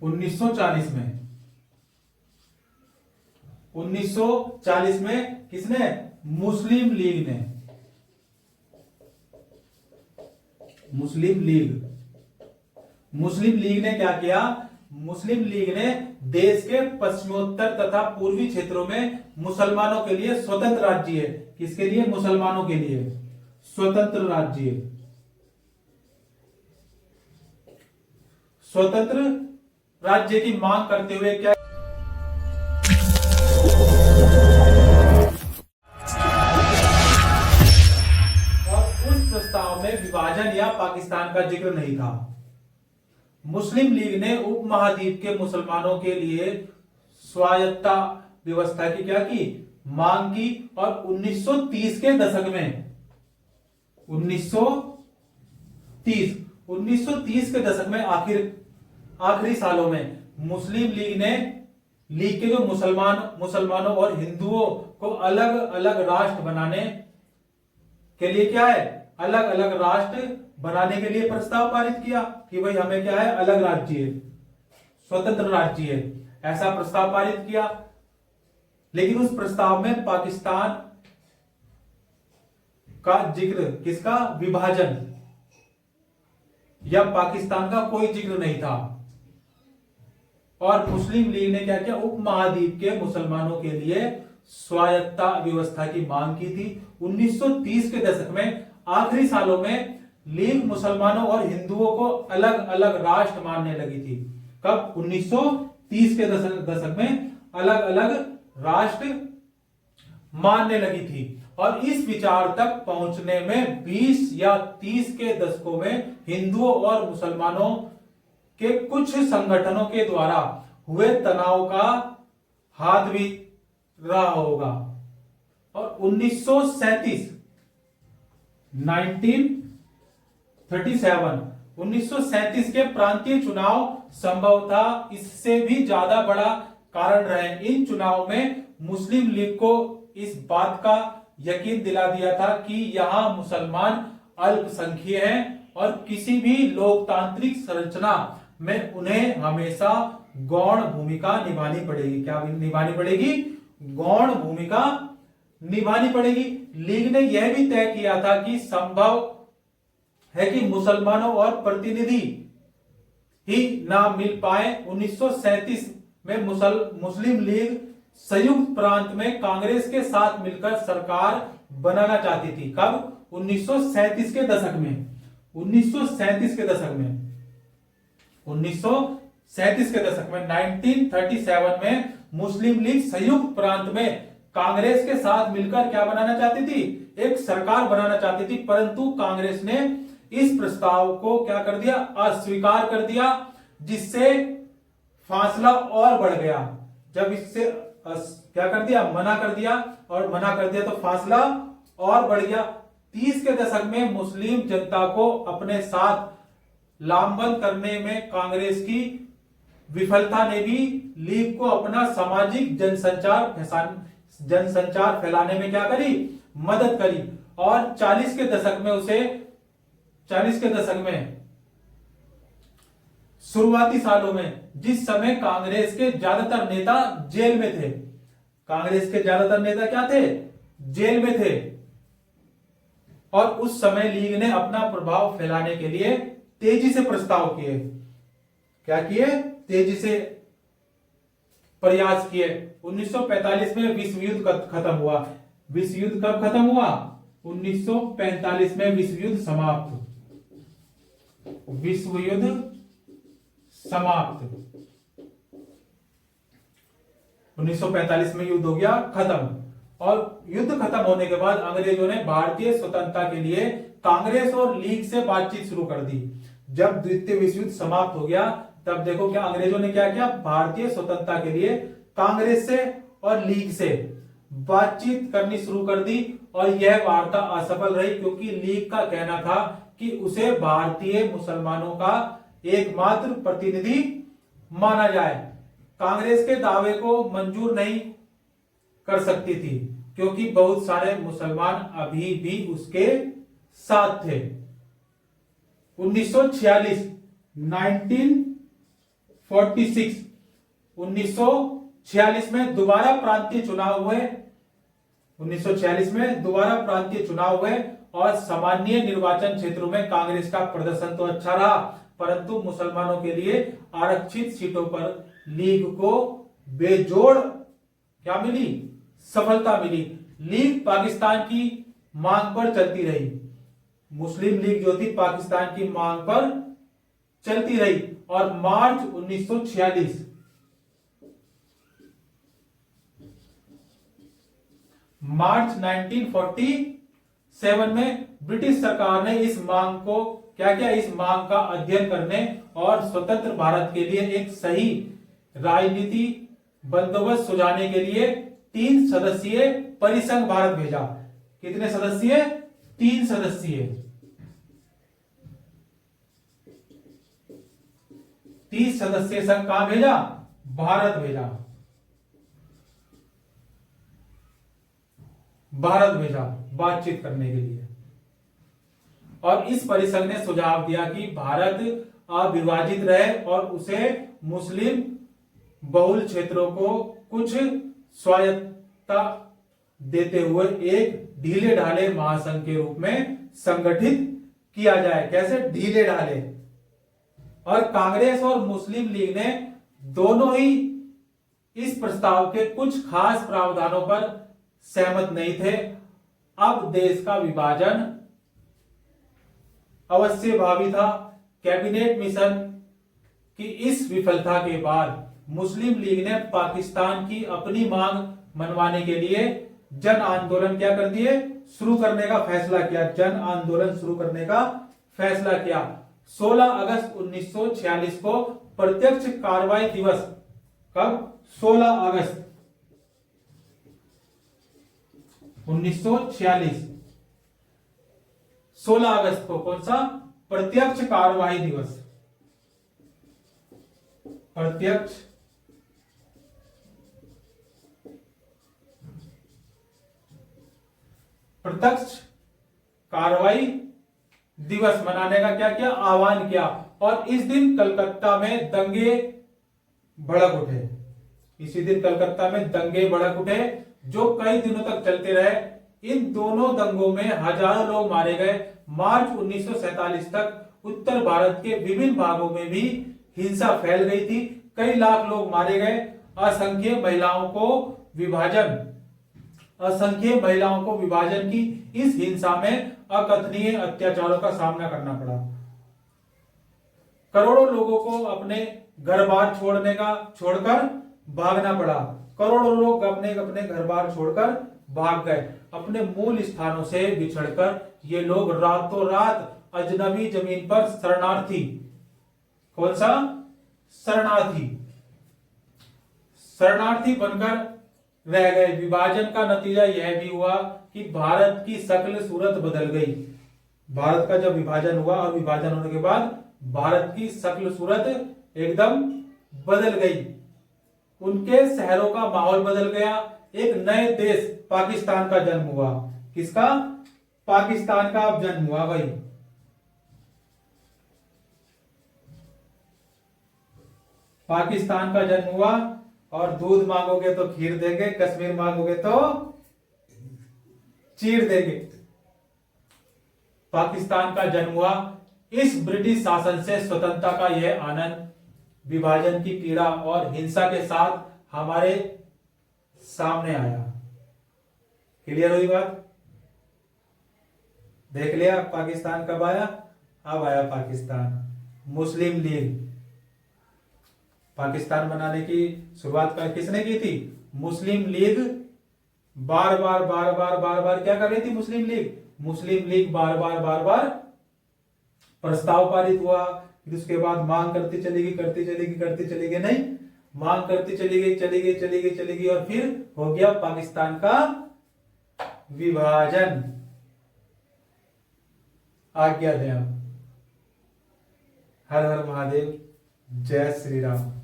1940 में 1940 में किसने? मुस्लिम लीग ने। मुस्लिम लीग ने क्या किया? मुस्लिम लीग ने देश के पश्चिमोत्तर तथा पूर्वी क्षेत्रों में मुसलमानों के लिए स्वतंत्र राज्य, किसके लिए? मुसलमानों के लिए स्वतंत्र राज्य की मांग करते हुए क्या? और उस प्रस्ताव में विभाजन या पाकिस्तान का जिक्र नहीं था। मुस्लिम लीग ने उपमहाद्वीप के मुसलमानों के लिए स्वायत्तता व्यवस्था की क्या की? मांग की। और 1930 के दशक में 1930 के दशक में आखिरी सालों में मुस्लिम लीग के जो मुसलमानों और हिंदुओं को अलग अलग राष्ट्र बनाने के लिए क्या है? अलग अलग राष्ट्र बनाने के लिए प्रस्ताव पारित किया कि भाई हमें क्या है? अलग राज्य, स्वतंत्र राज्य, ऐसा प्रस्ताव पारित किया। लेकिन उस प्रस्ताव में पाकिस्तान का जिक्र, किसका? विभाजन या पाकिस्तान का कोई जिक्र नहीं था। और मुस्लिम लीग ने क्या किया? उपमहाद्वीप के मुसलमानों के लिए स्वायत्तता व्यवस्था की मांग की थी। 1930 के दशक में आखिरी सालों में लीग मुसलमानों और हिंदुओं को अलग अलग राष्ट्र मानने लगी थी। कब? 1930 के दशक में अलग अलग राष्ट्र मानने लगी थी। और इस विचार तक पहुंचने में 20 या 30 के दशकों में हिंदुओं और मुसलमानों के कुछ संगठनों के द्वारा हुए तनाव का हाथ भी रहा होगा। और 1937 के प्रांतीय चुनाव संभवतः इससे भी ज्यादा बड़ा कारण रहे। इन चुनाव में मुस्लिम लीग को इस बात का यकीन दिला दिया था कि यहां मुसलमान अल्पसंख्यक हैं और किसी भी लोकतांत्रिक संरचना में उन्हें हमेशा गौण भूमिका निभानी पड़ेगी। क्या निभानी पड़ेगी? गौण भूमिका निभानी पड़ेगी। लीग ने यह भी तय किया था कि संभव है कि मुसलमानों और प्रतिनिधि ही ना मिल पाए। 1937 में मुस्लिम लीग संयुक्त प्रांत में कांग्रेस के साथ मिलकर सरकार बनाना चाहती थी। कब? 1937 के दशक में 1937 के दशक में 1937 में मुस्लिम लीग संयुक्त प्रांत में कांग्रेस के साथ मिलकर क्या बनाना चाहती थी? एक सरकार बनाना चाहती थी। परंतु कांग्रेस ने इस प्रस्ताव को क्या कर दिया? अस्वीकार कर दिया, जिससे फासला और बढ़ गया। जब इससे क्या कर दिया? मना कर दिया, और मना कर दिया तो फासला और बढ़ गया। 30 के दशक में मुस्लिम जनता को अपने साथ लामबंद करने में कांग्रेस की विफलता ने भी लीग को अपना सामाजिक जनसंचार फैलाने में क्या करी? मदद करी। और 40 के दशक में शुरुआती सालों में, जिस समय कांग्रेस के ज्यादातर नेता जेल में थे, कांग्रेस के ज्यादातर नेता क्या थे? जेल में थे। और उस समय लीग ने अपना प्रभाव फैलाने के लिए तेजी से प्रस्ताव किए। क्या किए? तेजी से प्रयास किए। 1945 में विश्व युद्ध खत्म हुआ। विश्व युद्ध कब खत्म हुआ? 1945 में विश्व युद्ध समाप्त। विश्व युद्ध समाप्त। 1945 में युद्ध हो गया खत्म। और युद्ध खत्म होने के बाद अंग्रेजों ने भारतीय स्वतंत्रता के लिए कांग्रेस और लीग से बातचीत शुरू कर दी। जब द्वितीय विश्व युद्ध समाप्त हो गया, तब देखो क्या अंग्रेजों ने क्या किया? भारतीय स्वतंत्रता के लिए कांग्रेस से और लीग से बातचीत करनी शुरू कर दी। और यह वार्ता असफल रही, क्योंकि लीग का कहना था कि उसे भारतीय मुसलमानों का एकमात्र प्रतिनिधि माना जाए। कांग्रेस के दावे को मंजूर नहीं कर सकती थी, क्योंकि बहुत सारे मुसलमान अभी भी उसके साथ थे। 1946 1946 में दोबारा प्रांतीय चुनाव हुए। 1946 में दोबारा प्रांतीय चुनाव हुए और सामान्य निर्वाचन क्षेत्रों में कांग्रेस का प्रदर्शन तो अच्छा रहा, परंतु मुसलमानों के लिए आरक्षित सीटों पर लीग को बेजोड़ क्या मिली, सफलता मिली। लीग पाकिस्तान की मांग पर चलती रही। मुस्लिम लीग जो थी पाकिस्तान की मांग पर चलती रही और मार्च 1947 में ब्रिटिश सरकार ने इस मांग को क्या किया, इस मांग का अध्ययन करने और स्वतंत्र भारत के लिए एक सही राजनीति बंदोबस्त सुझाने के लिए 3 सदस्यीय परिसंघ भारत भेजा। कितने सदस्यीय? 3 सदस्यीय। 30 सदस्यीय संघ कहां भेजा? भारत भेजा। भारत भेजा बातचीत करने के लिए। और इस परिसंघ ने सुझाव दिया कि भारत अविभाजित रहे और उसे मुस्लिम बहुल क्षेत्रों को कुछ स्वायत्तता देते हुए एक ढीले ढाले महासंघ के रूप में संगठित किया जाए। कैसे? ढीले ढाले। और कांग्रेस और मुस्लिम लीग ने दोनों ही इस प्रस्ताव के कुछ खास प्रावधानों पर सहमत नहीं थे। अब देश का विभाजन अवश्य भावी था। कैबिनेट मिशन की इस विफलता के बाद मुस्लिम लीग ने पाकिस्तान की अपनी मांग मनवाने के लिए जन आंदोलन क्या कर दिए, शुरू करने का फैसला किया। जन आंदोलन शुरू करने का फैसला किया। 16 अगस्त 1946 को प्रत्यक्ष कार्रवाई दिवस, कब? 16 अगस्त 1946, 16 अगस्त को कौन सा? प्रत्यक्ष कार्यवाही दिवस। प्रत्यक्ष प्रत्यक्ष कार्रवाई दिवस मनाने का क्या किया? आह्वान किया। और इस दिन कलकत्ता में दंगे भड़क उठे। इसी दिन कलकत्ता में दंगे भड़क उठे जो कई दिनों तक चलते रहे। इन दोनों दंगों में हजारों लोग मारे गए। मार्च 1947 तक उत्तर भारत के विभिन्न भागों में भी हिंसा फैल गई थी। कई लाख लोग मारे गए। असंख्य महिलाओं को विभाजन की इस हिंसा में अकथनीय अत्याचारों का सामना करना पड़ा। करोड़ों लोगों को अपने घर बार छोड़कर भागना पड़ा। करोड़ों लोग अपने घर बार छोड़कर भाग गए। अपने मूल स्थानों से बिछड़कर ये लोग रातों रात अजनबी जमीन पर शरणार्थी, कौन सा? शरणार्थी बनकर रह गए। विभाजन का नतीजा यह भी हुआ कि भारत की शक्ल सूरत बदल गई। भारत का जब विभाजन हुआ और विभाजन होने के बाद भारत की शक्ल सूरत एकदम बदल गई। उनके शहरों का माहौल बदल गया। एक नए देश पाकिस्तान का जन्म हुआ। किसका? पाकिस्तान का अब जन्म हुआ भाई। पाकिस्तान का जन्म हुआ। और दूध मांगोगे तो खीर देंगे, कश्मीर मांगोगे तो चीर देंगे। पाकिस्तान का जन्म हुआ। इस ब्रिटिश शासन से स्वतंत्रता का यह आनंद विभाजन की पीड़ा और हिंसा के साथ हमारे सामने आया। क्लियर हुई बात? देख लिया पाकिस्तान कब आया? अब आया पाकिस्तान। मुस्लिम लीग पाकिस्तान बनाने की शुरुआत किसने की थी? मुस्लिम लीग। बार बार क्या कर रही थी मुस्लिम लीग? बार बार प्रस्ताव पारित हुआ। फिर उसके बाद मांग करती चलेगी नहीं, मांग करती चली गई और फिर हो गया पाकिस्तान का विभाजन। आज्ञा दें। हर हर महादेव। जय श्री राम।